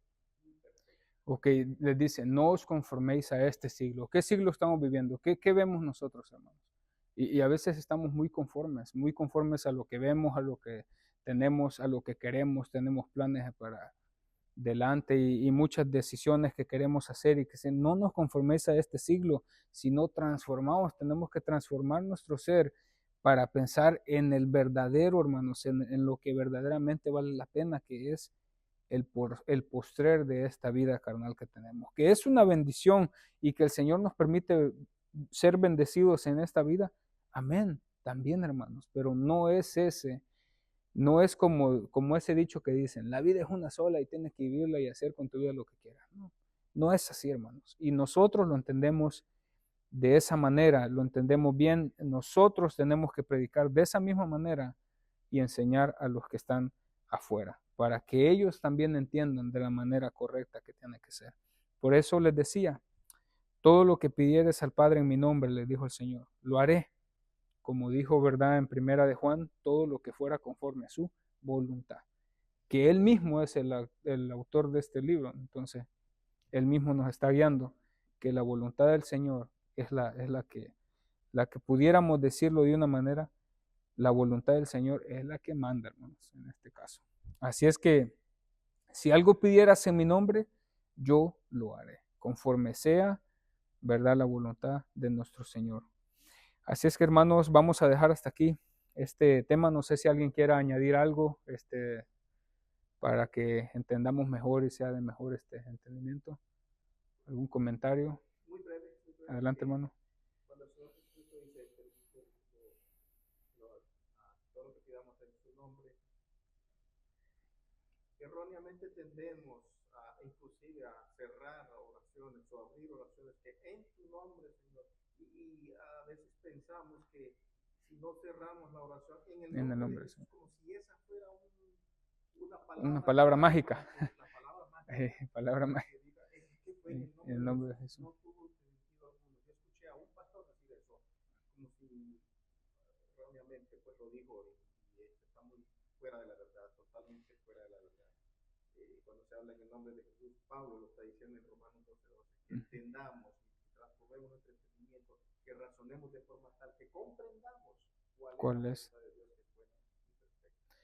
y perfecta. Ok, les dice, no os conforméis a este siglo. ¿Qué siglo estamos viviendo? ¿Qué vemos nosotros, hermanos? Y a veces estamos muy conformes a lo que vemos, a lo que tenemos, a lo que queremos, tenemos planes para delante y muchas decisiones que queremos hacer y que no nos conforméis a este siglo, sino transformamos, tenemos que transformar nuestro ser para pensar en el verdadero, hermanos, en lo que verdaderamente vale la pena, que es el postrer de esta vida carnal que tenemos, que es una bendición y que el Señor nos permite ser bendecidos en esta vida. Amén, también, hermanos, pero no es como ese dicho que dicen, la vida es una sola y tienes que vivirla y hacer con tu vida lo que quieras. No es así, hermanos. Y nosotros lo entendemos de esa manera, lo entendemos bien. Nosotros tenemos que predicar de esa misma manera y enseñar a los que están afuera, para que ellos también entiendan de la manera correcta que tiene que ser. Por eso les decía, todo lo que pidieres al Padre en mi nombre, les dijo el Señor, lo haré. Como dijo, ¿verdad? En primera de Juan, todo lo que fuera conforme a su voluntad. Que Él mismo es el autor de este libro. Entonces, Él mismo nos está guiando, que la voluntad del Señor es la que la que pudiéramos decirlo de una manera, la voluntad del Señor es la que manda, hermanos, en este caso. Así es que si algo pidieras en mi nombre, yo lo haré, conforme sea, ¿verdad?, la voluntad de nuestro Señor. Así es que, hermanos, vamos a dejar hasta aquí este tema. No sé si alguien quiera añadir algo para que entendamos mejor y sea de mejor entendimiento. ¿Algún comentario? Muy breve. Adelante, hermano. Cuando el Señor Jesucristo dice, todo lo que pidamos en su nombre, erróneamente tendemos inclusive a cerrar oraciones o abrir oraciones que en tu nombre, Señor, y a veces pensamos que si no cerramos la oración en el nombre de Jesús, como si esa fuera una palabra mágica. La palabra mágica. Palabra mágica. En el nombre de Jesús. No tuvo sentido alguno. Yo escuché a un pastor decir eso, como si erróneamente pues lo dijo y está muy fuera de la verdad, totalmente fuera de la verdad. Cuando se habla en el nombre de Jesús, Pablo lo está diciendo en Romanos 12:12, que entendamos, que transformemos nuestro entendimiento, que razonemos de forma tal que comprendamos cuál es la voluntad de Dios, que es buena y perfecta.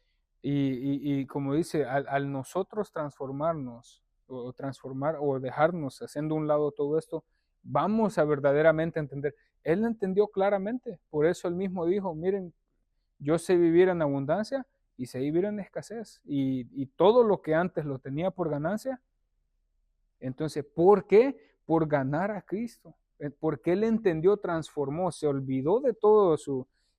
Y como dice, al nosotros transformarnos o dejarnos haciendo un lado todo esto, vamos a verdaderamente entender. Él entendió claramente, por eso él mismo dijo, miren, yo sé vivir en abundancia y sé vivir en escasez, y todo lo que antes lo tenía por ganancia. Entonces, ¿por qué? Por ganar a Cristo, porque él entendió, transformó, se olvidó de todo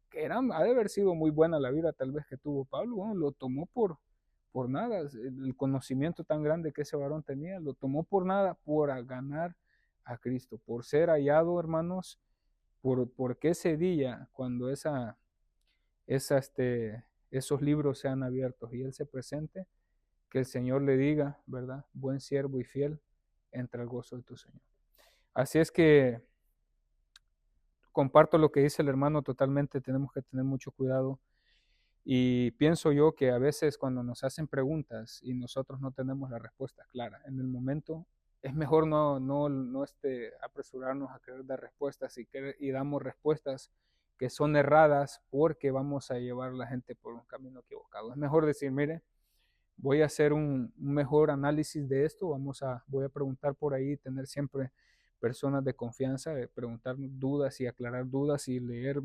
que ha de haber sido muy buena la vida tal vez que tuvo Pablo, bueno, lo tomó por nada, el conocimiento tan grande que ese varón tenía, lo tomó por nada, por ganar a Cristo, por ser hallado, hermanos, porque ese día, cuando esos libros sean abiertos y él se presente, que el Señor le diga, ¿verdad? Buen siervo y fiel, entra al gozo de tu Señor. Así es que comparto lo que dice el hermano totalmente, tenemos que tener mucho cuidado. Y pienso yo que a veces cuando nos hacen preguntas y nosotros no tenemos la respuesta clara en el momento, es mejor no apresurarnos a querer dar respuestas y damos respuestas que son erradas porque vamos a llevar a la gente por un camino equivocado. Es mejor decir, mire, voy a hacer un mejor análisis de esto, voy a preguntar por ahí, tener siempre personas de confianza, preguntar dudas y aclarar dudas y leer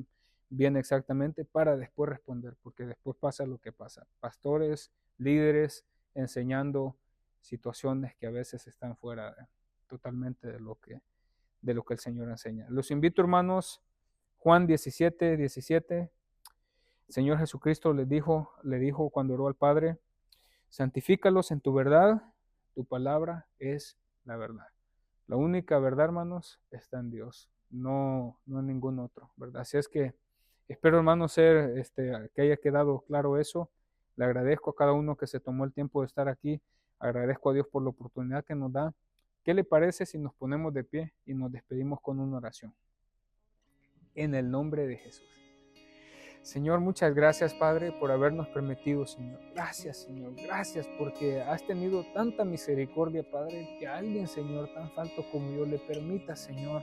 bien exactamente para después responder, porque después pasa lo que pasa. Pastores, líderes, enseñando situaciones que a veces están fuera totalmente de lo que el Señor enseña. Los invito, hermanos, Juan 17:17, Señor Jesucristo le dijo cuando oró al Padre, santifícalos en tu verdad, tu palabra es la verdad. La única verdad, hermanos, está en Dios, no en ningún otro, ¿verdad? Así es que espero, hermanos, que haya quedado claro eso. Le agradezco a cada uno que se tomó el tiempo de estar aquí. Agradezco a Dios por la oportunidad que nos da. ¿Qué le parece si nos ponemos de pie y nos despedimos con una oración? En el nombre de Jesús. Señor, muchas gracias, Padre, por habernos permitido, Señor. Gracias, Señor. Gracias porque has tenido tanta misericordia, Padre, que a alguien, Señor, tan falto como yo le permita, Señor,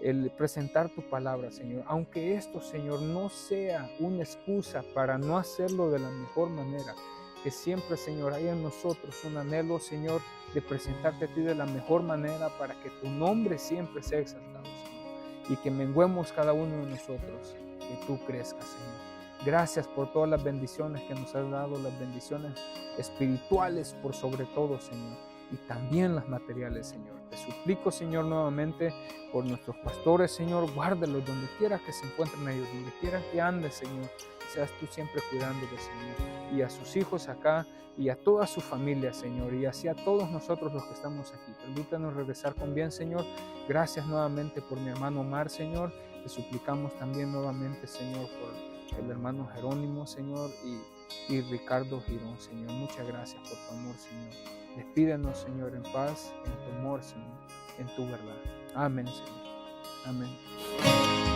el presentar tu palabra, Señor. Aunque esto, Señor, no sea una excusa para no hacerlo de la mejor manera, que siempre, Señor, haya en nosotros un anhelo, Señor, de presentarte a ti de la mejor manera para que tu nombre siempre sea exaltado, Señor, y que menguemos cada uno de nosotros, que tú crezcas, Señor. Gracias por todas las bendiciones que nos has dado, las bendiciones espirituales por sobre todo, Señor, y también las materiales, Señor. Te suplico, Señor, nuevamente por nuestros pastores, Señor, guárdalos donde quiera que se encuentren ellos, donde quiera que anden, Señor, seas tú siempre cuidándoles, Señor, y a sus hijos acá, y a toda su familia, Señor, y así a todos nosotros los que estamos aquí. Permítanos regresar con bien, Señor. Gracias nuevamente por mi hermano Omar, Señor. Te suplicamos también nuevamente, Señor, por el hermano Jerónimo, Señor, y Ricardo Girón, Señor. Muchas gracias por tu amor, Señor. Despídenos, Señor, en paz, en tu amor, Señor, en tu verdad. Amén, Señor. Amén.